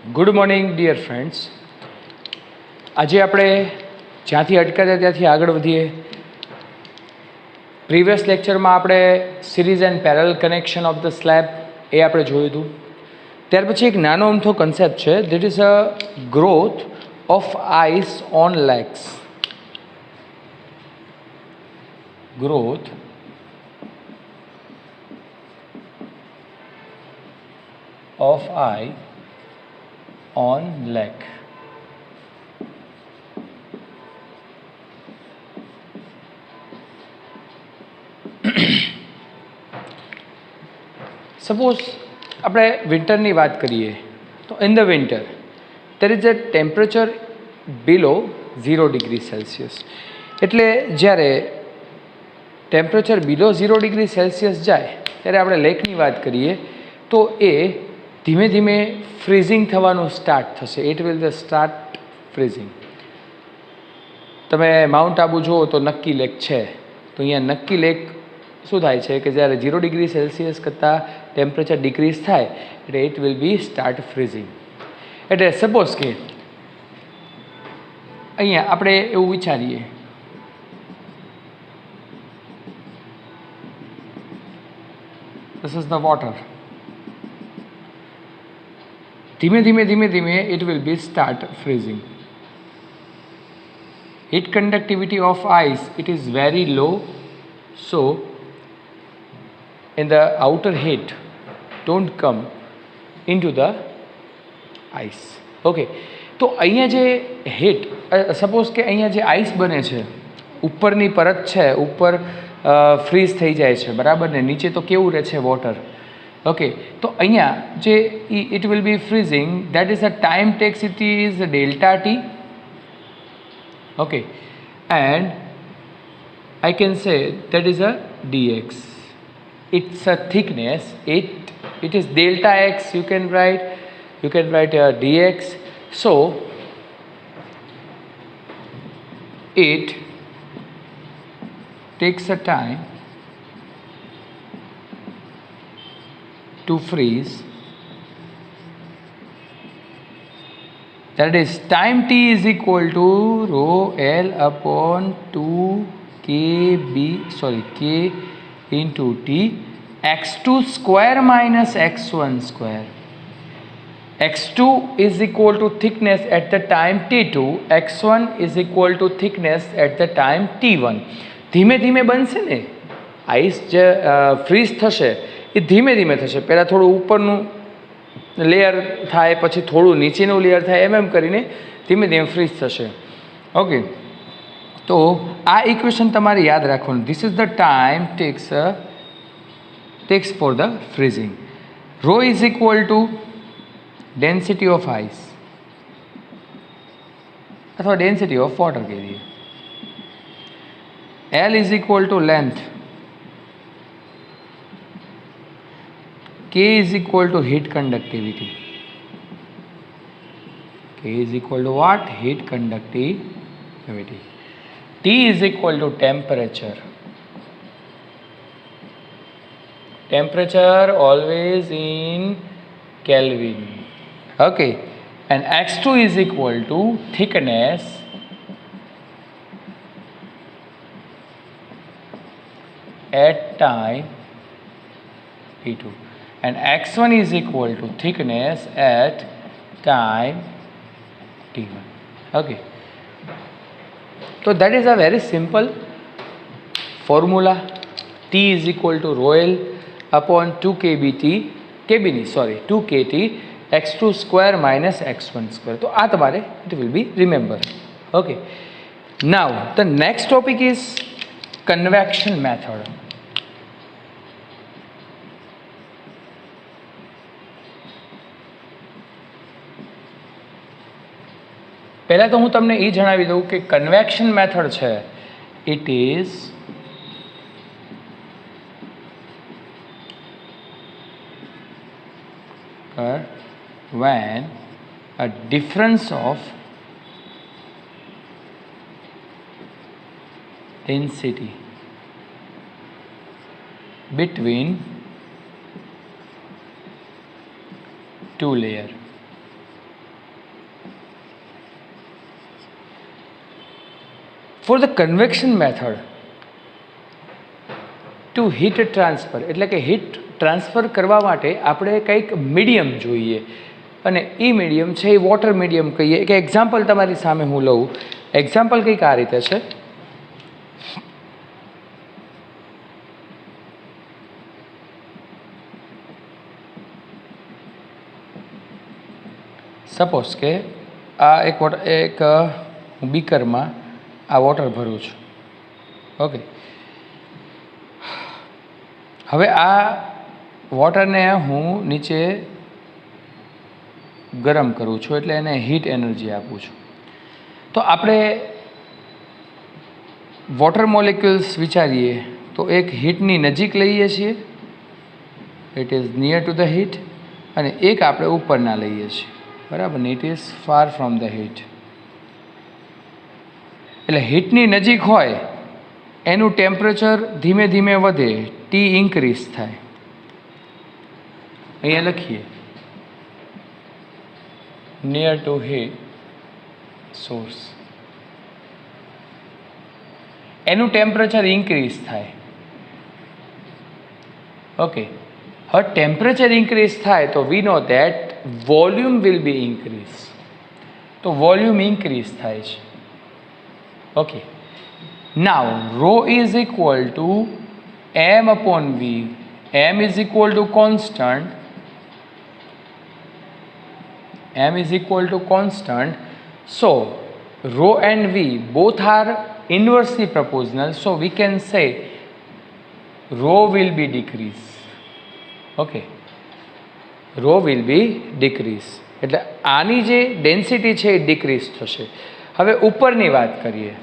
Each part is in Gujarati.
Good morning dear friends. આજે આપણે જ્યાંથી અટકાતા ત્યાંથી આગળ વધીએ. પ્રીવિયસ લેક્ચરમાં આપણે series and parallel connection of the slab એ આપણે જોયું હતું. ત્યાર પછી એક નાનો અમથો કન્સેપ્ટ છે, that is a growth of ice on legs. ગ્રોથ of eye on leg. Suppose આપણે વિન્ટરની વાત કરીએ તો in the winter there is a temperature below 0 degree Celsius. એટલે જ્યારે ટેમ્પરેચર બિલો 0 ડિગ્રી સેલ્સિયસ જાય ત્યારે આપણે લેકની વાત કરીએ તો એ ધીમે ધીમે ફ્રીઝિંગ થવાનું સ્ટાર્ટ થશે. It will the start freezing. તમે માઉન્ટ આબુ જુઓ તો નક્કી લેક છે, તો અહીંયા નક્કી લેક શું થાય છે કે જ્યારે 0 ડિગ્રી સેલ્સિયસ કરતાં ટેમ્પરેચર ડિક્રીઝ થાય એટલે it will be start freezing. એટલે સપોઝ કે અહીંયા આપણે એવું વિચારીએ this is the water. ધીમે ધીમે it will be start freezing. Heat conductivity of ice, it is very low, so in the outer heat don't come into the ice. Okay, તો અહીંયા જે હીટ સપોઝ કે અહીંયા જે આઈસ બને છે ઉપરની પરત છે, ઉપર ફ્રીઝ થઈ જાય છે બરાબર ને, નીચે તો કેવું રહે છે વોટર. ઓકે, તો અહીંયા જે it will be freezing, that is a time tax, it is delta T. Okay, and I can say that is a dx. It's a thickness. It is delta x. You can write dx. So it takes a time to freeze. That is time t is equal to rho L upon 2 k into t x2 square minus x1 square. x2 is equal to thickness at the time t2, x1 is equal to thickness at the time t1. ધીમે ધીમે બનશે ને આઈસ જે ફ્રીઝ થશે એ ધીમે ધીમે થશે. પહેલાં થોડું ઉપરનું લેયર થાય, પછી થોડું નીચેનું લેયર થાય, એમ કરીને ધીમે ધીમે ફ્રીઝ થશે. ઓકે, તો આ ઇક્વેશન તમારે યાદ રાખવાનું. This is the time takes for the freezing. Rho is equal to density of ice અથવા ડેન્સિટી ઓફ વોટર કહી દઈએ. L is equal to length, K is equal to heat conductivity. K is equal to what? Heat conductivity. T is equal to temperature. Temperature always in Kelvin. Okay, and x2 is equal to thickness at time t2, and x1 is equal to thickness at time t1. Okay, so that is a very simple formula. T is equal to rho L upon 2 kt x2 square minus x1 square. So આ તમારે it will be remember. Okay, now the next topic is convection method. પહેલાં તો હું તમને એ જણાવી દઉં કે કન્વેક્શન મેથડ છે ઇટ ઇઝ when a difference of density between two layers for the convection method to heat transfer, એટલે કે હીટ ટ્રાન્સફર કરવા માટે આપણે કંઈક મીડિયમ જોઈએ, અને એ મીડિયમ છે એ વોટર મીડિયમ કહીએ. કે એક્ઝામ્પલ તમારી સામે હું લઉં. એક્ઝામ્પલ કંઈક આ રીતે છે. સપોઝ કે આ એક હું બીકરમાં આ વોટર ભરું છું. ઓકે, હવે આ વોટરને હું નીચે ગરમ કરું છું, એટલે એને હીટ એનર્જી આપું છું. તો આપણે વોટર મોલિક્યુલ્સ વિચારીએ તો એક હીટની નજીક લઈએ છીએ, it is near to the heat, અને એક આપણે ઉપરના લઈએ છીએ, બરાબર ને, it is far from the heat. એટલે હીટની નજીક હોય એનું ટેમ્પરેચર ધીમે ધીમે વધે, ટી ઇન્ક્રીઝ થાય. અહીંયા લખીએ નિયર ટુ હીટ સોર્સ, એનું ટેમ્પરેચર ઇન્ક્રીઝ થાય. ઓકે, હવે ટેમ્પરેચર ઇન્ક્રીઝ થાય તો we know that volume will be increase. તો વોલ્યુમ ઇન્ક્રીઝ થાય છે. Okay, now rho is equal to m upon v. m is equal to constant. m is equal to constant. So rho and v both are inversely proportional. So we can say rho will be decrease. Okay, rho will be decrease. એટલે આની જે ડેન્સિટી છે એ ડિક્રીઝ થશે. હવે ઉપરની વાત કરીએ.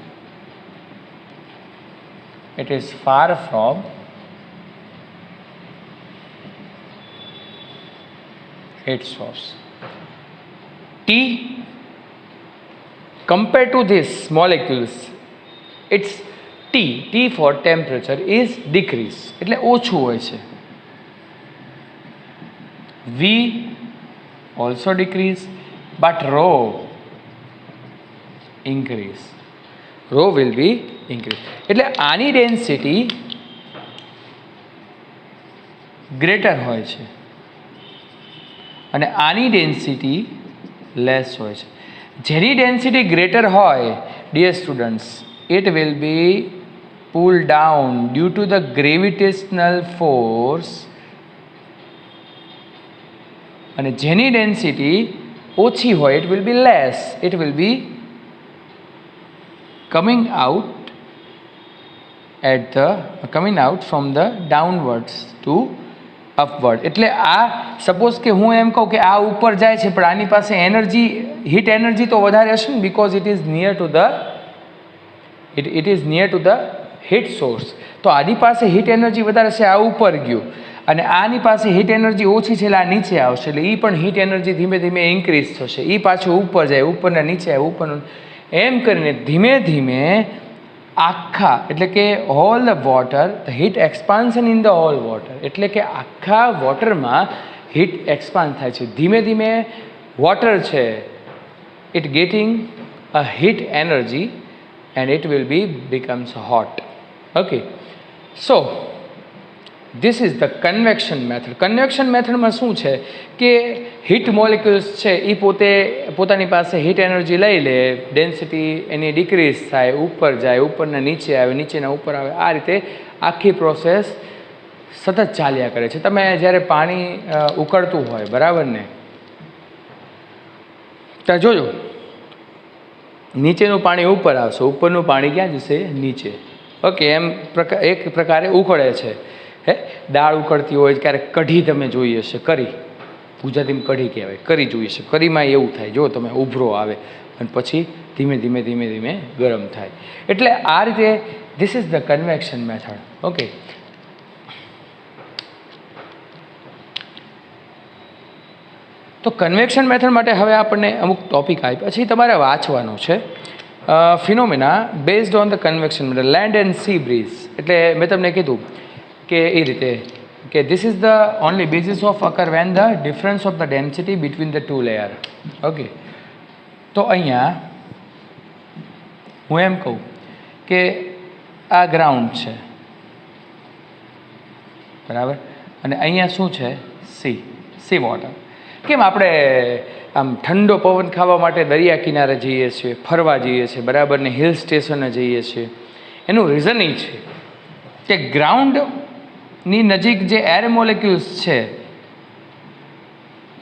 It is far from heat source. T compared to this molecules, its T for temperature is decrease, એટલે ઓછું હોય છે. V also decrease, but rho increase. Rho will be increase. એટલે આની ડેન્સિટી ગ્રેટર હોય છે અને આની ડેન્સિટી લેસ હોય છે. જેની ડેન્સિટી ગ્રેટર હોય, dear students, it will be pulled down due to the gravitational force, અને જેની ડેન્સિટી ઓછી હોય, it will be less, it will be coming out from the downwards to upward. એટલે આ સપોઝ કે હું એમ કહું કે આ ઉપર જાય છે પણ આની પાસે એનર્જી, હીટ એનર્જી તો વધારે હશે ને, because it is near to the heat source. તો આની પાસે હીટ એનર્જી વધારે છે, આ ઉપર ગયું, અને આની પાસે હીટ એનર્જી ઓછી છે એટલે આ નીચે આવશે, એટલે એ પણ હીટ એનર્જી ધીમે ધીમે ઇન્ક્રીઝ થશે, એ પાછું ઉપર જાય, ઉપરના નીચે આવે, ઉપરનું, એમ કરીને ધીમે ધીમે આખા, એટલે કે whole the water, the heat expansion in the whole water, એટલે કે આખા વોટરમાં હીટ એક્સપાન્ડ થાય છે. ધીમે ધીમે વોટર છે, it getting a heat energy and it will be becomes hot. Okay, so this is the convection method. Convection મેથડમાં શું છે કે હીટ મોલિક્યુલ્સ છે એ પોતાની પાસે હીટ એનર્જી લઈ લે, ડેન્સિટી એની ડિક્રીઝ થાય, ઉપર જાય, ઉપરના નીચે આવે, નીચેના ઉપર આવે, આ રીતે આખી પ્રોસેસ સતત ચાલ્યા કરે છે. તમે જ્યારે પાણી ઉકળતું હોય, બરાબર ને, ત્યાં જોજો નીચેનું પાણી ઉપર આવશે, ઉપરનું પાણી ક્યાં જશે? નીચે. ઓકે, એમ એક પ્રકારે ઉકળે છે. દાળ ઉકળતી હોય, ક્યારેક કઢી તમે જોઈ હશે, કરી, ગુજરાતીમાં કઢી કહેવાય, કરી જોઈ હશે. કરીમાં એવું થાય, જો તમે ઉભરો આવે અને પછી ધીમે ધીમે ધીમે ધીમે ગરમ થાય. એટલે આ રીતે this is the convection method. Okay, તો કન્વેક્શન મેથડ માટે હવે આપણને અમુક ટોપિક આવી, પછી તમારે વાંચવાનું છે. Phenomena based on the convection method, land and sea breeze. એટલે મેં તમને કીધું કે એ રીતે કે this is the only basis of occur when the difference of the density between the two layer. Okay, તો અહીંયા હું એમ કહું કે આ ગ્રાઉન્ડ છે, બરાબર, અને અહીંયા શું છે? C water. કેમ આપણે આમ ઠંડો પવન ખાવા માટે દરિયા કિનારે જઈએ છીએ, ફરવા જઈએ છીએ, બરાબર, ને હિલ સ્ટેશને જઈએ છીએ? એનું રીઝન એ છે કે ગ્રાઉન્ડની નજીક જે એર મોલેક્યુલ્સ છે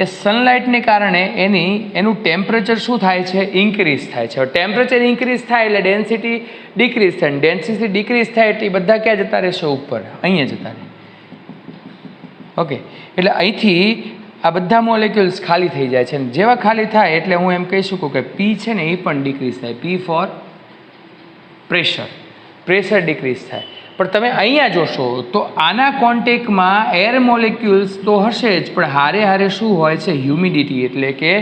એ સનલાઇટને કારણે એનું ટેમ્પરેચર શું થાય છે? ઇન્ક્રીઝ થાય છે. ટેમ્પરેચર ઇન્ક્રીઝ થાય એટલે ડેન્સિટી ડિક્રીઝ થાય, ડેન્સિટી ડિક્રીઝ થાય એટલે બધા ક્યાં જતા રહેશે? ઉપર, અહીંયા જતા રહે. ઓકે, એટલે અહીંથી આ બધા મોલેક્યુલ્સ ખાલી થઈ જાય છે. જેવા ખાલી થાય એટલે હું એમ કહી શકું કે પી છે ને એ પણ ડિક્રીઝ થાય. પી ફોર પ્રેશર ડિક્રીઝ થાય. પણ તમે અહીંયા જોશો તો આના કોન્ટેક્ટમાં એર મોલેક્યુલ્સ તો હશે જ, પણ હારે હારે શું હોય છે? હ્યુમિડિટી, એટલે કે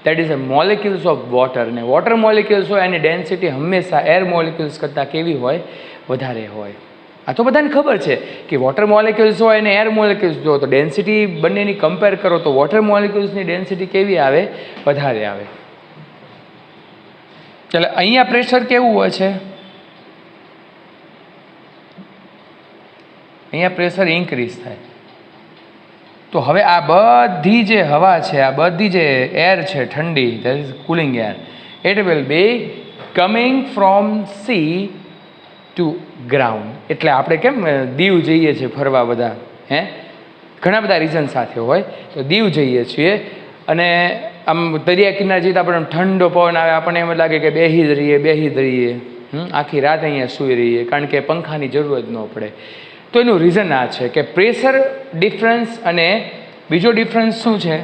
that is a molecules of water. ને વોટર મોલેક્યુલ્સ હોય એની ડેન્સિટી હંમેશા એર મોલેક્યુલ્સ કરતાં કેવી હોય? વધારે હોય. આ તો બધાને ખબર છે કે વોટર મોલેક્યુલ્સ હોય અને એર મોલેક્યુલ્સ જો તો ડેન્સિટી બંનેની કમ્પેર કરો તો વોટર મોલેક્યુલ્સની ડેન્સિટી કેવી આવે? વધારે આવે. એટલે અહીંયા પ્રેશર કેવું હોય છે? અહીંયા પ્રેશર ઇન્ક્રીઝ થાય. તો હવે આ બધી જે હવા છે, આ બધી જે એર છે ઠંડી, that is cooling air, it will be coming from C to ground. એટલે આપણે કેમ દીવ જઈએ છીએ ફરવા બધા, ઘણા બધા રીઝન સાથે હોય, તો દીવ જઈએ છીએ અને આમ દરિયા કિનારે જઈએ તો આપણને ઠંડો પવન આવે, આપણને એમ લાગે કે બેસી જ રહીએ, આખી રાત અહીંયા સૂઈ રહીએ, કારણ કે પંખાની જરૂર જ ન પડે. તો એનું રીઝન આ છે કે પ્રેશર ડિફરન્સ અને બીજો ડિફરન્સ શું છે?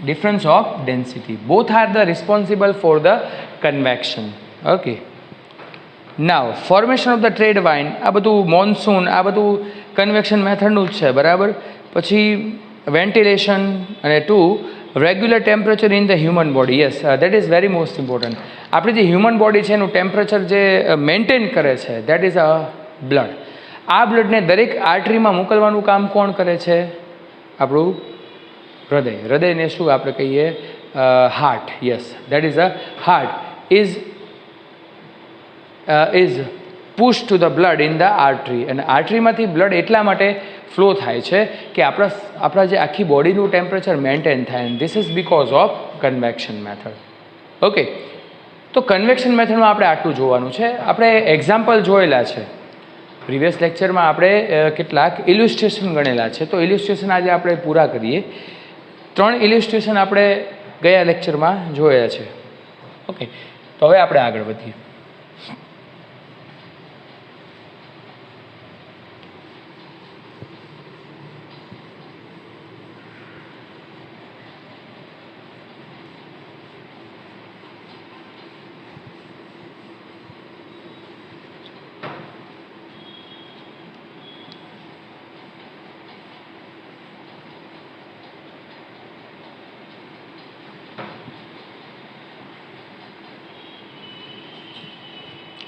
Difference of density. Both are the responsible four the convection. Okay, now formation of the trade wine, આ બધું મોન્સૂન, આ બધું કન્વેક્શન મેથડનું જ છે, બરાબર. પછી વેન્ટિલેશન અને 2 regular temperature in the human body. Yes, that is very most important. આપણી જે હ્યુમન બોડી છે એનું ટેમ્પરેચર જે મેન્ટેન કરે છે દેટ ઇઝ અ બ્લડ. આ બ્લડને દરેક આર્ટરીમાં મોકલવાનું કામ કોણ કરે છે? આપણું હૃદય. હૃદયને શું આપણે કહીએ? Heart. Yes, that is a heart is push to the blood in the artery. અને આર્ટરીમાંથી બ્લડ એટલા માટે ફ્લો થાય છે કે આપણા જે આખી બોડીનું ટેમ્પરેચર મેન્ટેન થાય. And this is because of convection method. Okay, તો કન્વેક્શન મેથડમાં આપણે આટલું જોવાનું છે. આપણે એક્ઝામ્પલ જોયેલા છે પ્રીવિયસ લેક્ચરમાં, આપણે કેટલાક ઇલ્યુસ્ટ્રેશન ગણેલા છે. તો ઇલ્યુસ્ટ્રેશન આજે આપણે પૂરા કરીએ. 3 ઇલ્યુસ્ટ્રેશન આપણે ગયા લેક્ચરમાં જોયા છે. ઓકે, તો હવે આપણે આગળ વધીએ.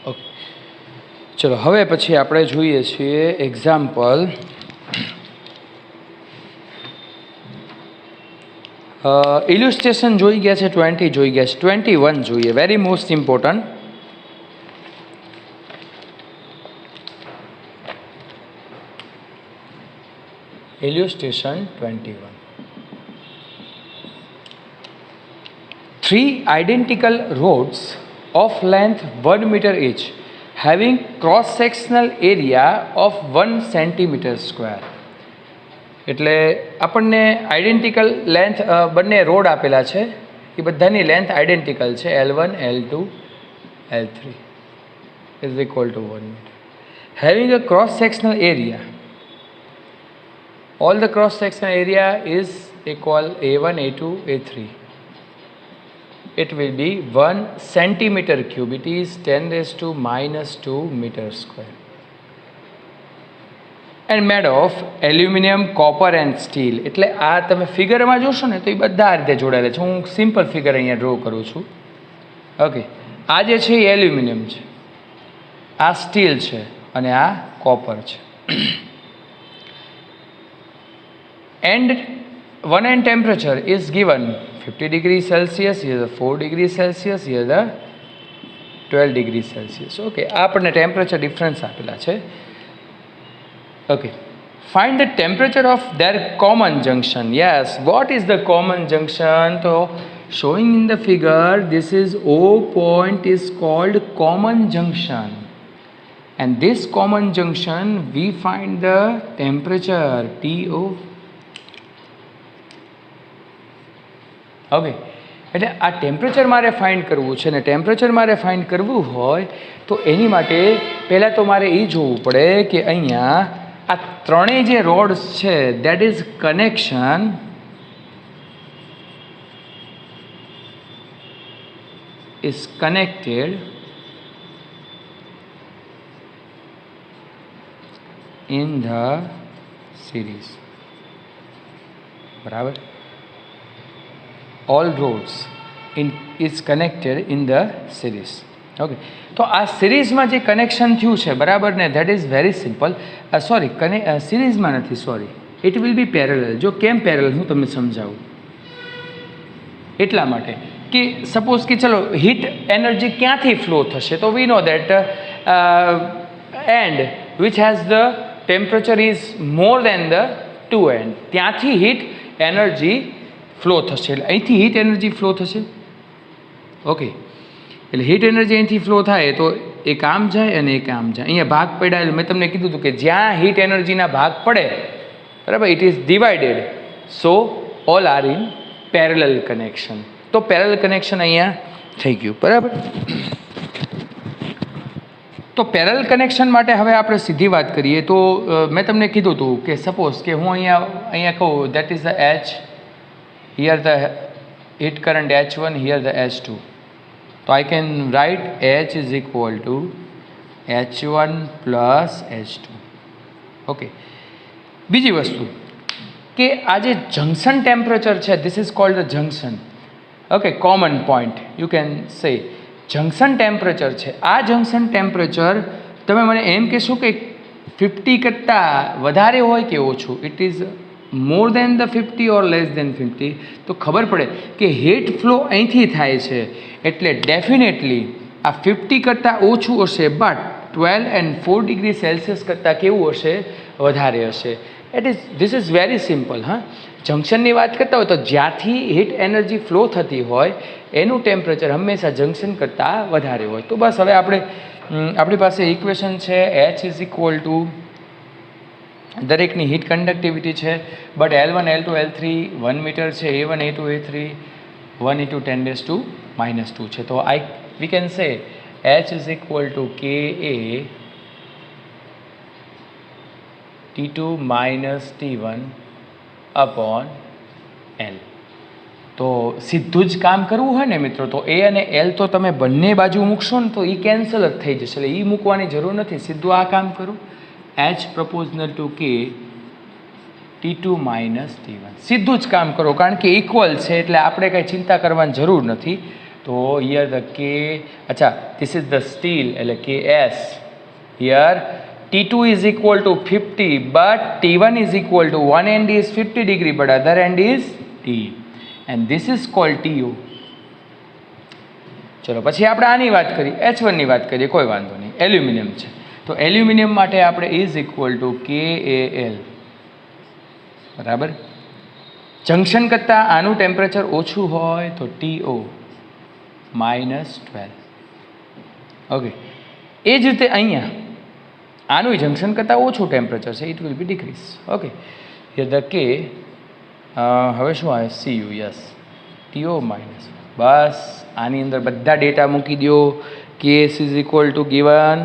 ઓકે, ચલો હવે પછી આપણે જોઈએ છીએ એક્ઝામ્પલ. ઇલ્યુસ્ટ્રેશન જોઈ ગયા છે, 20 જોઈ ગયા છે, 21 જોઈએ, very most important. ઇલ્યુસ્ટ્રેશન 21. 3 identical rods of length 1 meter each having cross sectional area of 1 centimeter square. એટલે આપણને આઈડેન્ટિકલ લેન્થ બંને રોડ આપેલા છે, એ બધાની લેન્થ આઈડેન્ટિકલ છે, L1 L2 L3 is equal to 1 meter. Having a cross sectional area, all the cross sectional area is equal A1 A2 A3. It will be 1 centimeter cube. It is 10 raised to minus 2 meter square. And made of aluminum, copper and steel. એટલે આ તમે ફિગરમાં જોશો ને તો એ બધા આ રીતે જોડાયેલા છે. હું સિમ્પલ ફિગર અહીંયા ડ્રો કરું છું. ઓકે, આ જે છે એ એલ્યુમિનિયમ છે, આ સ્ટીલ છે અને આ કોપર છે. And one end temperature is given 50 degrees Celsius, here the 4 degrees Celsius, here the 12 degree celsius. Okay, આપણને ટેમ્પરેચર ડિફરન્સ આપેલા છે. Okay, find the temperature of their common junction. Yes, what is the common junction? So showing in the figure, this is O point is called common junction, and this common junction we find the temperature TO. Okay, એટલે આ ટેમ્પરેચર મારે ફાઇન્ડ કરવું છે ને ટેમ્પરેચર મારે ફાઇન્ડ કરવું હોય તો એની માટે પહેલાં તો મારે એ જોવું પડે કે અહીંયા આ ત્રણેય જે રોડ્સ છે that is connection is connected in the series. બરાબર, all roads is connected in the series. Okay, તો આ સિરીઝમાં જે કનેક્શન થયું છે બરાબર ને that is very simple. Sorry, સિરીઝમાં નથી, sorry, it will be parallel. જો કેમ પેરેલલ હું તમને સમજાવું. એટલા માટે કે સપોઝ કે ચલો હીટ એનર્જી ક્યાંથી ફ્લો થશે તો we know that end which has the temperature is more than the two end, ત્યાંથી હીટ એનર્જી ફ્લો થશે. એટલે અહીંથી હીટ એનર્જી ફ્લો થશે. ઓકે, એટલે હીટ એનર્જી અહીંથી ફ્લો થાય તો એક આમ જાય અને એક આમ જાય. અહીંયા ભાગ પડ્યા એટલે મેં તમને કીધું હતું કે જ્યાં હીટ એનર્જીના ભાગ પડે બરાબર it is divided, so all are in parallel connection. તો પેરેલલ કનેક્શન અહીંયા થઈ ગયું બરાબર. તો પેરેલલ કનેક્શન માટે હવે આપણે સીધી વાત કરીએ તો મેં તમને કીધું હતું કે સપોઝ કે હું અહીંયા કહું that is the H, here the heat current H1, here the H2. તો I can write H is equal two H1 plus H2. Okay, બીજી વસ્તુ કે આ જે જંક્શન ટેમ્પરેચર છે this is called the junction. Okay, common point you can say junction temperature છે. આ જંક્શન ટેમ્પરેચર તમે મને એમ કહેશો કે 50 કરતાં વધારે હોય કે ઓછું, it is more than the 50 or less than 50, તો ખબર પડે કે હીટ ફ્લો અહીંથી થાય છે એટલે ડેફિનેટલી આ 50 કરતાં ઓછું હશે, બટ 12 એન્ડ 4 ડિગ્રી સેલ્સિયસ કરતાં કેવું હશે, વધારે હશે. This is very simple. હા, જંક્શનની વાત કરતા હોય તો જ્યાંથી હીટ એનર્જી ફ્લો થતી હોય એનું ટેમ્પરેચર હંમેશા જંક્શન કરતાં વધારે હોય. તો બસ હવે આપણી પાસે ઇક્વેશન છે H ઇઝ ઇક્વલ ટુ દરેકની હીટ કન્ડક્ટિવિટી છે but L1 L2 L3 1 metre છે, A1 A2 A3 1 × 10⁻² છે. તો we can say H is equal to KA T2 minus T1 upon L. તો સીધું જ કામ કરવું હોય ને મિત્રો તો A અને L તો તમે બંને બાજુ મૂકશો ને તો એ કેન્સલ જ થઈ જશે, એટલે એ મૂકવાની જરૂર નથી. સીધું આ કામ કરું H proportional to K T2 minus T1, સીધું જ કામ કરો કારણ કે ઇક્વલ છે એટલે આપણે કંઈ ચિંતા કરવાની જરૂર નથી. તો હિયર ધ K, અચ્છા ધીસ ઇઝ ધ સ્ટીલ એટલે KS. Here T2 is equal to 50 but T1 is equal to one end is 50 degree but other end is T, and this is called TO. ચલો પછી આપણે આની વાત કરી, H1 ની વાત કરીએ, કોઈ વાંધો નહીં. એલ્યુમિનિયમ છે તો એલ્યુમિનિયમ માટે આપણે ઇઝ ઇક્વલ ટુ KAL બરાબર. જંક્શન કરતાં આનું ટેમ્પરેચર ઓછું હોય તો TO -12. ઓકે, એ જ રીતે અહીંયા આનું જંક્શન કરતાં ઓછું ટેમ્પરેચર છે, it will be decrease. Okay, here the K હવે શું આવે CU, યસ TO માઇનસ. બસ આની અંદર બધા ડેટા મૂકી દો. KS is equal two given,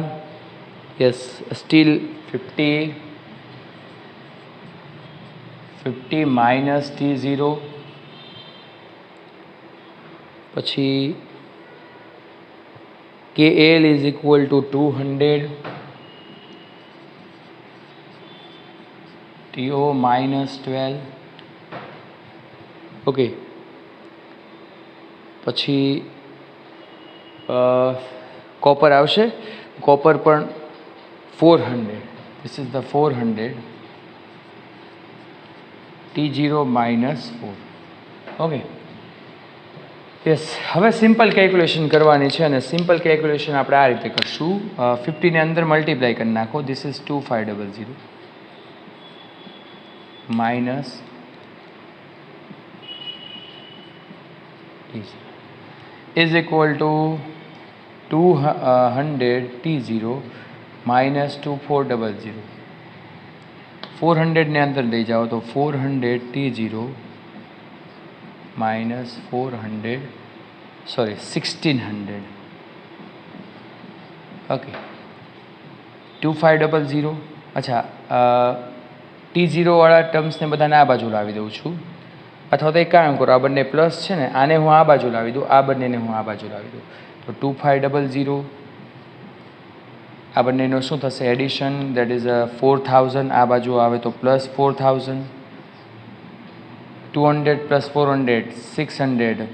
yes steel 50 minus T0, પછી KL is equal two 200 TO -12. Okay, પછી કોપર આવશે, કોપર પણ 400, this is the 400 T0 -4. Okay, yes, હવે સિમ્પલ કેલ્ક્યુલેશન કરવાની છે અને સિમ્પલ કેલ્ક્યુલેશન આપણે આ રીતે કરશું. 50 ને અંદર મલ્ટીપ્લાય કરી નાખો. This is 2500 minus is equal two 200 T0 minus 2400. 400 ને અંદર લઈ જાઓ તો 400 T0 માઇનસ 1600. ઓકે, 2500. અચ્છા, T0 વાળા ટર્મ્સને બધાને આ બાજુ લાવી દઉં છું, અથવા તો એક કામ કરો, આ બંને પ્લસ છે ને, આને હું આ બાજુ લાવી દઉં, આ બંનેને હું આ બાજુ લાવી દઉં. તો 2500, આ બંનેનો શું થશે એડિશન, દેટ ઇઝ 4000. આ બાજુ આવે તો પ્લસ 4000. 200 પ્લસ 400 600.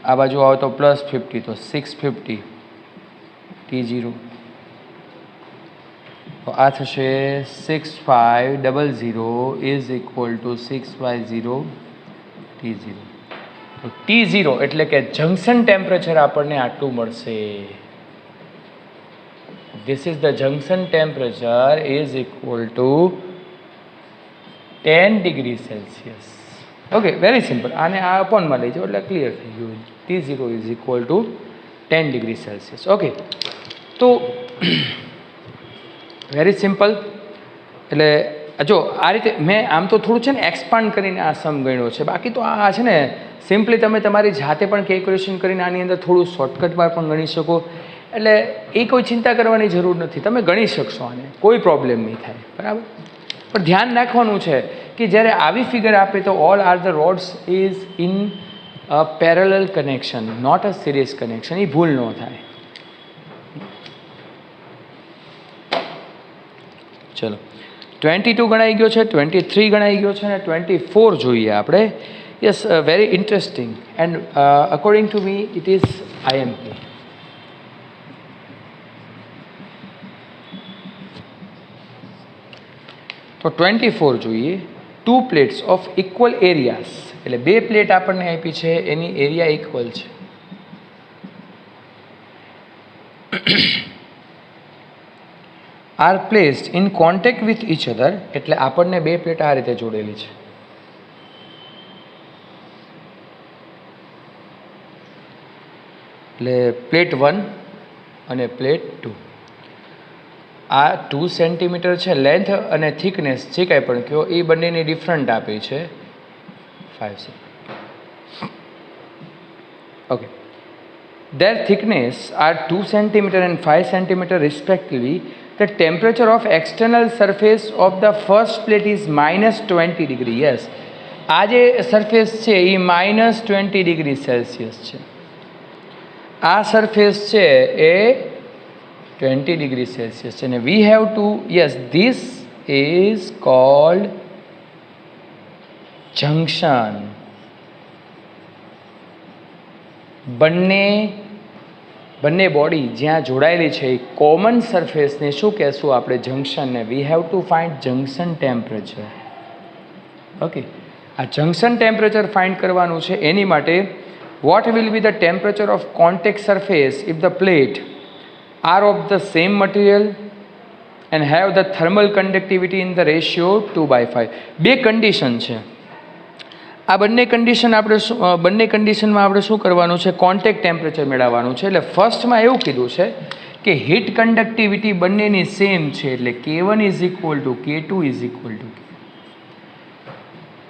આ બાજુ આવે તો પ્લસ 50 તો 650 T0. તો આ થશે 6500 ઇઝ ઇક્વલ ટુ 650 T0. તો T0 એટલે કે જંક્શન ટેમ્પરેચર આપણને આટલું મળશે. This is the junction temperature is equal to 10 degree Celsius. Okay, very simple. આને આ અપોનમાં લઈ જાઓ એટલે ક્લિયર થઈ ગયું. T0 is equal to 10 degree Celsius. Okay, તો વેરી સિમ્પલ. એટલે જો આ રીતે મેં આમ તો થોડું છે ને એક્સપાન્ડ કરીને આ સમ ગણ્યો છે, બાકી તો આ છે ને સિમ્પલી તમે તમારી જાતે પણ કેલ્ક્યુલેશન કરીને આની અંદર થોડું શોર્ટકટમાં પણ ગણી શકો. એટલે એ કોઈ ચિંતા કરવાની જરૂર નથી, તમે ગણી શકશો આને, કોઈ પ્રોબ્લેમ નહીં થાય. બરાબર, પણ ધ્યાન રાખવાનું છે કે જ્યારે આવી ફિગર આપે તો all are the rods is in parallel connection, not a series connection. એ ભૂલ ન થાય. ચલો, 22 ગણાઈ ગયો છે, 23 ગણાઈ ગયો છે અને 24 જોઈએ આપણે. Yes, very interesting and according to me it is IMP. તો 24 જોઈએ. 2 પ્લેટ્સ ઓફ ઇક્વલ એરિયાસ, એટલે બે પ્લેટ આપણને આપી છે, એની એરિયા ઇક્વલ છે. Are placed in contact with each other, એટલે આપણને બે પ્લેટ આ રીતે જોડેલી છે. એટલે પ્લેટ 1 અને પ્લેટ 2. આ 2 સેન્ટીમીટર છે લેન્થ અને થિકનેસ, જે કાંઈ પણ કહો એ બંનેની ડિફરન્ટ આપી છે 5 centimetre. Okay, their thickness are 2 centimeter and 5 centimeter respectively. The temperature of external surface of the first plate is -20 degree. Yes, આ જે સરફેસ છે એ -20 ડિગ્રી સેલ્સિયસ છે. આ સરફેસ છે એ 20 degree Celsius છે. અને we have to, yes, this is called junction. બંને બોડી જ્યાં જોડાયેલી છે એ કોમન સરફેસને શું કહેશું આપણે, જંક્શનને. We have to find junction temperature. Okay, આ જંક્શન ટેમ્પરેચર ફાઇન્ડ કરવાનું છે. એની માટે what will be the temperature of contact surface if the plate are of the same material and have the thermal conductivity in the ratio 2/5. બે કન્ડિશન છે. આ બંને કન્ડિશનમાં આપણે શું કરવાનું છે, કોન્ટેક્ટ ટેમ્પરેચર મેળવવાનું છે. એટલે ફર્સ્ટમાં એવું કીધું છે કે હીટ કન્ડક્ટિવિટી બંનેની સેમ છે, એટલે K1 is equal two K2 is equal two.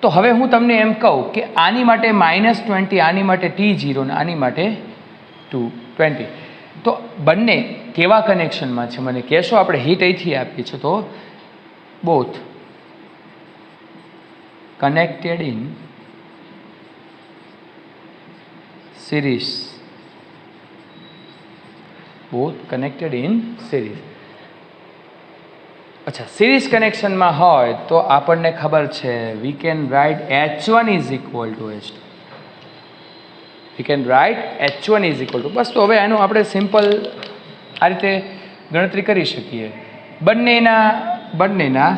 તો હવે હું તમને એમ કહું કે આની માટે -20, આની માટે T0 અને આની માટે 220. તો બંને કેવા કનેક્શનમાં છે મને કહેશો. આપણે હીટ અહીંથી આપીએ છીએ તો both connected in series. Both connected in series. અચ્છા, સિરીઝ કનેક્શનમાં હોય તો આપણને ખબર છે we can write H1 is equal to H2. We can write H1 is equal to, બસ. તો હવે એનું આપણે સિમ્પલ આ રીતે ગણતરી કરી શકીએ. બંનેના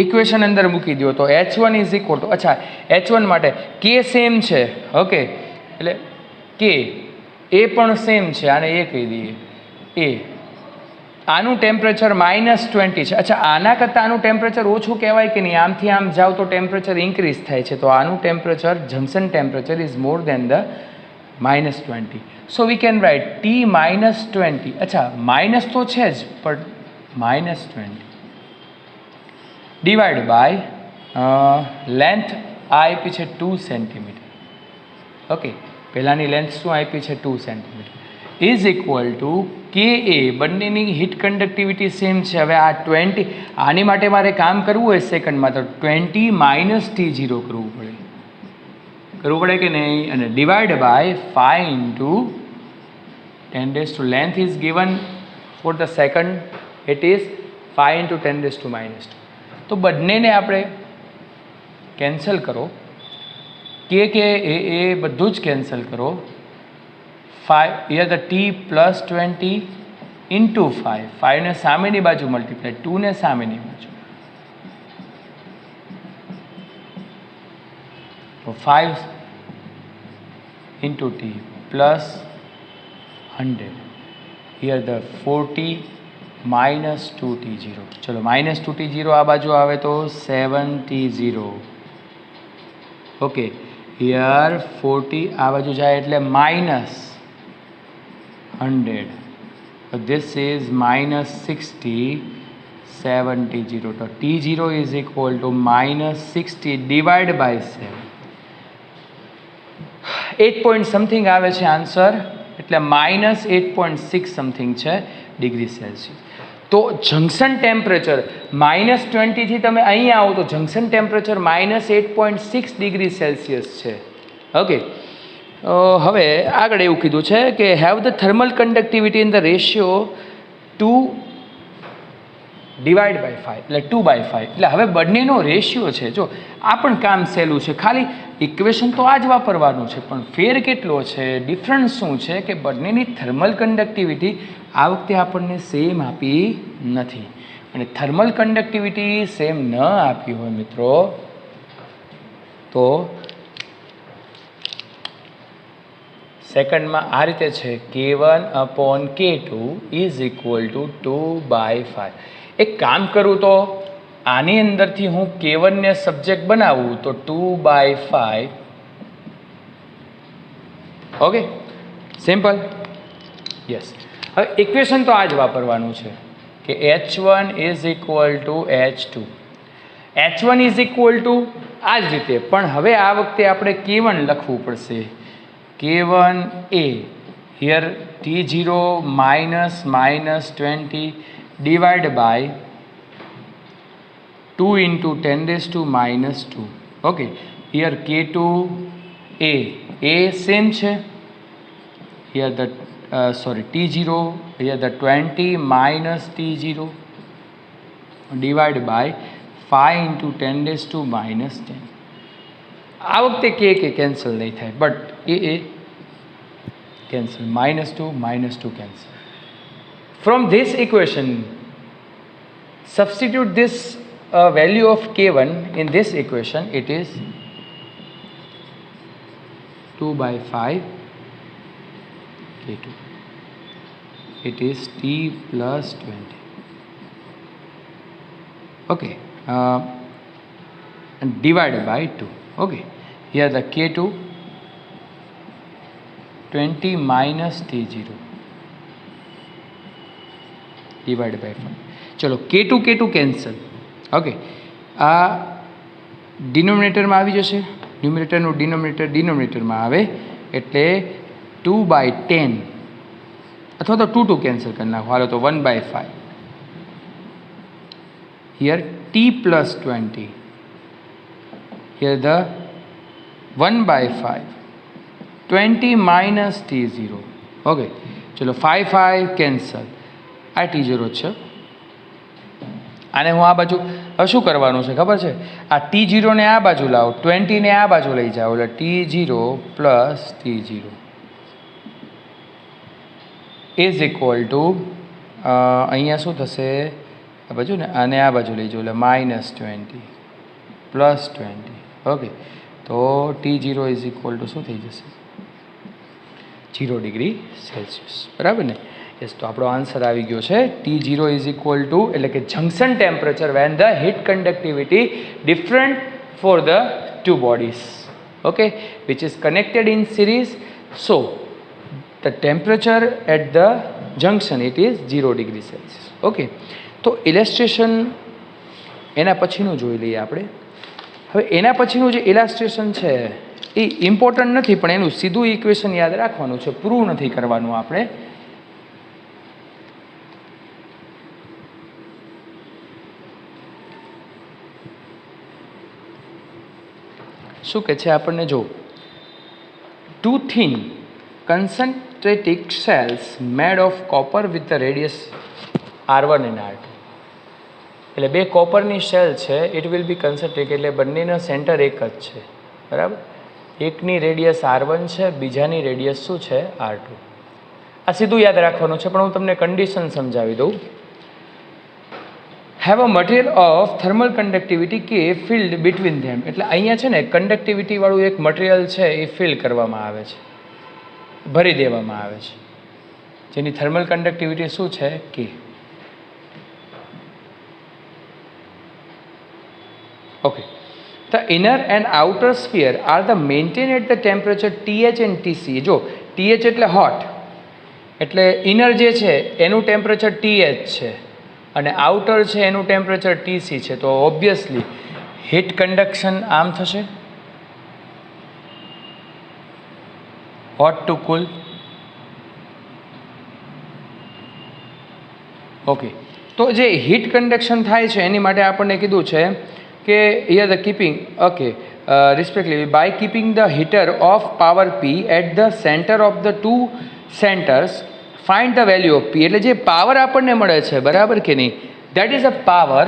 ઇક્વેશન અંદર મૂકી દો તો H1 ઇઝ ઇક્વલ ટુ, અચ્છા H1 માટે K સેમ છે. ઓકે, એટલે K એ પણ સેમ છે, આને એ કહી દઈએ એ. આનું ટેમ્પરેચર -20 છે. અચ્છા, આના કરતાં આનું ટેમ્પરેચર ઓછું કહેવાય કે નહીં? આમથી આમ જાવ તો ટેમ્પરેચર ઇન્ક્રીઝ થાય છે, તો આનું temperature, junction temperature is more than the -20. So we can write T -20. અચ્છા, માઇનસ તો છે જ, પણ -20 ડિવાઈડ બાય લેન્થ આ આપી છે 2 સેન્ટીમીટર. ઓકે, પહેલાંની લેન્થ શું આપી છે? 2 સેન્ટીમીટર. ઇઝ ઇક્વલ ટુ કે એ, બંનેની હીટ કન્ડક્ટિવિટી સેમ છે. હવે આ 20, આની માટે મારે કામ કરવું હોય સેકન્ડમાં, તો 20 - T0 કરવું પડે કે નહીં? અને divide by 5 into 10 length is given for the second, it is 5 into 10 -2. તો બંનેને આપણે કેન્સલ કરો, કે એ બધું જ કેન્સલ કરો. 5 હિયર ધ T +20 ઇન્ટુ 5, 5 ને સામેની બાજુ મલ્ટીપ્લાય, 2 ને સામેની બાજુ, તો 5 into T +100. Here the 40 -2T0. ચલો, -2T0 આ બાજુ આવે તો 7T0. ઓકે, હિયર 40 આ બાજુ જાય એટલે -100. This is -60, 7T0. તો T0 is equal to -60 divided by 7. 8 point something આવે છે આન્સર, એટલે -8.6 સમથિંગ છે ડિગ્રી સેલ્સિયસ. તો જંક્શન ટેમ્પરેચર -20 થી તમે અહીં આવો તો જંક્શન ટેમ્પરેચર -8.6 ડિગ્રી સેલ્સિયસ છે. ઓકે, હવે આગળ એવું કીધું છે કે have the thermal conductivity in the ratio 2/5, એટલે 2/5. એટલે હવે બંનેનો રેશિયો છે. જો આ પણ કામ સહેલું છે, ખાલી ઇક્વેશન તો આ જ વાપરવાનું છે, પણ ફેર કેટલો છે, ડિફરન્સ શું છે કે બંનેની થર્મલ કન્ડક્ટિવિટી આ વખતે આપણને સેમ આપી નથી. અને થર્મલ કન્ડક્ટિવિટી સેમ ન આપી હોય મિત્રો, તો સેકન્ડમાં આ રીતે છે, K1/K2 ઇઝ ઇક્વલ ટુ 2/5. એક કામ કરું તો આની અંદરથી હું K1 ને સબ્જેક્ટ બનાવું તો 2/5. Okay, simple. યસ, હવે ઇક્વેશન તો આ જ વાપરવાનું છે કે H1 is equal to H2. H1 is equal two આ જ રીતે, પણ હવે આ વખતે આપણે K1 લખવું પડશે. K1A, here T0 -20 divided by 2 into 10⁻². Okay, here K2A, A same છે. Here the T0, here the 20 minus T0 divided by 5 into 10⁻10. આ વખતે કે કેન્સલ નહીં થાય, but A cancel, -2 cancel. From this equation substitute this value of K1 in this equation. It is 2/5 K2. It is T +20. Okay, and divided by 2. Okay, here the K2 20 minus T0 divided by 5. ચલો, K2 કેન્સલ. ઓકે, આ ડિનોમિનેટરમાં આવી જશે, ન્યુમિનેટરનું ડિનોમિનેટરમાં આવે એટલે 2/10, અથવા તો 2 કેન્સલ કરી નાખો. હાલો, તો 1/5. Here T +20, here the 1/5, 20 minus T0. Okay, ચલો, 5 કેન્સલ. આ T0 છે. આને હું આ બાજુ, હવે શું કરવાનું છે ખબર છે? આ T0 ને આ બાજુ લાવો, 20 ને આ બાજુ લઈ જાઓ, એટલે T0 + T0 is equal two, અહીંયા શું થશે આ બાજુ ને, આને આ બાજુ લઈ જાઓ એટલે -20 +20. ઓકે, તો T0 ઇઝ ઇક્વલ ટુ શું થઈ જશે? 0 ડિગ્રી સેલ્સિયસ, બરાબર ને? યસ, તો આપણો આન્સર આવી ગયો છે T0 ઇઝ ઇક્વલ ટુ, એટલે કે junction temperature when the heat conductivity different for the two bodies, okay, which is connected in series. So the temperature at the junction it is 0 degree celsius. Okay, તો ઇલેસ્ટ્રેશન એના પછીનું જોઈ લઈએ આપણે. હવે એના પછીનું જે ઇલાસ્ટ્રેશન છે એ ઇમ્પોર્ટન્ટ નથી, પણ એનું સીધું ઇક્વેશન યાદ રાખવાનું છે, પ્રૂવ નથી કરવાનું આપણે. શું કે છે આપણને, જો two thin concentric cells made of copper with the radius R1 and R2. એટલે બે કોપરની સેલ છે, ઇટ વિલ બી કન્સન્ટ્રિક, એટલે બંનેનો સેન્ટર એક જ છે, બરાબર? એકની રેડિયસ R1 છે, બીજાની રેડિયસ શું છે? R2. આ સીધું યાદ રાખવાનું છે, પણ હું તમને કન્ડિશન સમજાવી દઉં. Have a material of thermal conductivity કે ફિલ્ડ બિટવીન ધેમ. એટલે અહીંયા છે ને કન્ડક્ટિવિટીવાળું એક મટીરિયલ છે એ ફિલ કરવામાં આવે છે, ભરી દેવામાં આવે છે, જેની થર્મલ કન્ડક્ટિવિટી શું છે? કે. Okay, the inner and outer sphere are the maintained at the temperature TH and TC. જો TH એટલે હોટ, એટલે ઇનર જે છે એનું ટેમ્પરેચર TH છે અને આઉટર છે એનું ટેમ્પરેચર TC છે. તો ઓબ્વિયસલી હીટ કન્ડક્શન આમ થશે, હોટ ટુ કુલ. ઓકે, તો જે હીટ કન્ડક્શન થાય છે એની માટે આપણને કીધું છે કે here the keeping, okay, respectively by keeping the heater of power P at the centre of the two centres, find the value of P. એટલે જે પાવર આપણને મળે છે, બરાબર કે નહીં, that is a power.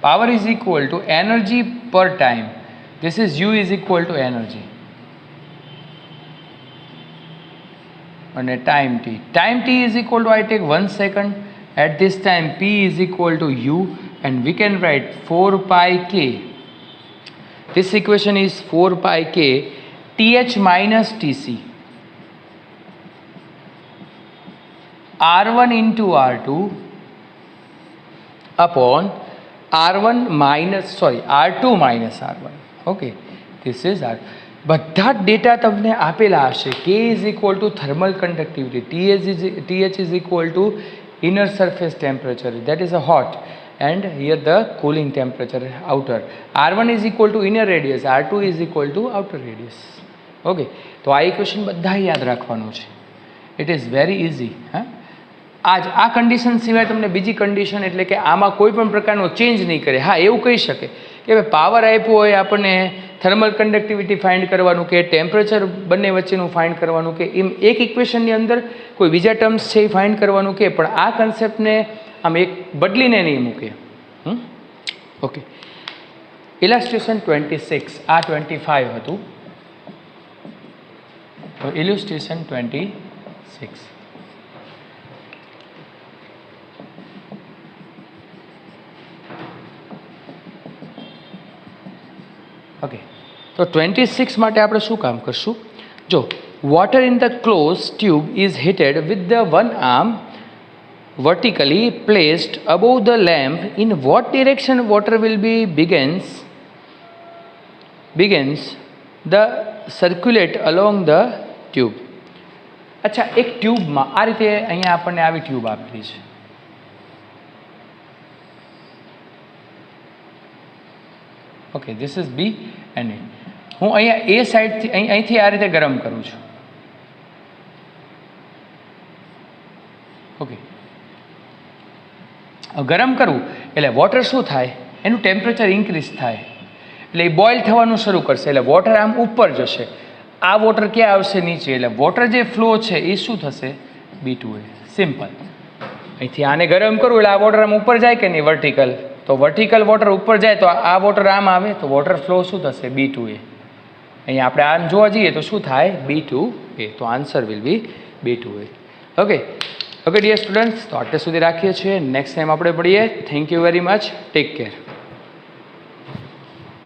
Power is equal to energy per time. This is U is equal to energy અને time T. Time T is equal to, I take 1 second. At this time P is equal to U and we can write 4 pi k. This equation is 4 pi k TH minus TC R1 into R2 upon R1 minus, sorry, R2 minus R1. Okay, this is R. બધા જ ડેટા તમને આપેલા હશે. K is equal to thermal conductivity, TH is equal to inner surface temperature, that is a hot, and here the cooling temperature outer. R1 is equal to inner radius, R2 is equal to outer radius. Okay, તો આ ઇક્વેશન બધા યાદ રાખવાનું છે. Is is very easy. હા, આ કન્ડિશન સિવાય તમને બીજી કન્ડિશન, એટલે કે આમાં કોઈ પણ પ્રકારનો ચેન્જ નહીં કરે. હા, એવું કહી શકે કે ભાઈ પાવર આપ્યો હોય, આપણને થર્મલ કન્ડક્ટિવિટી ફાઇન્ડ કરવાનું કે ટેમ્પરેચર બંને વચ્ચેનું ફાઇન્ડ કરવાનું કે એમ એક ઇક્વેશનની અંદર કોઈ બીજા ટર્મ્સ છે એ ફાઇન્ડ કરવાનું કે, પણ આ કન્સેપ્ટને આમ એક બદલીને નહીં મૂકે. ઓકે, ઇલાસ્ટ્રેશન 26, આ 25 હતું, તો ઇલ્યુસ્ટ્રેશન 26. ઓકે, તો 26 માટે આપણે શું કામ કરશું? જો water in the close tube is heated with the one arm vertically placed above the lamp, in what direction water will be begins the circulate along the tube. અચ્છા, એક ટ્યુબમાં આ રીતે અહીંયા આપણને આવી ટ્યુબ આપેલી છે. Okay, this is B and A. હું અહીંયા એ સાઈડથી અહીંથી આ રીતે ગરમ કરું છું. ઓકે, ગરમ કરવું એટલે વોટર શું થાય, એનું ટેમ્પરેચર ઇન્ક્રીઝ થાય, એટલે એ બોઇલ થવાનું શરૂ કરશે, એટલે વોટર આમ ઉપર જશે. આ વોટર ક્યાં આવશે? નીચે. એટલે વોટર જે ફ્લો છે એ શું થશે? B2A. સિમ્પલ. અહીંથી આને ગરમ કરવું એટલે આ વોટર આમ ઉપર જાય કે નહીં, વર્ટિકલ. તો વર્ટિકલ વોટર ઉપર જાય તો આ વોટર આમ આવે, તો વોટર ફ્લો શું થશે? B2A. અહીંયા આપણે આમ જોવા જઈએ તો શું થાય? B2A. તો answer will be B2A. Okay, okay dear students, તો આટલે સુધી રાખીએ છીએ. નેક્સ્ટ ટાઈમ આપણે પડીએ. Thank you very much. Take care.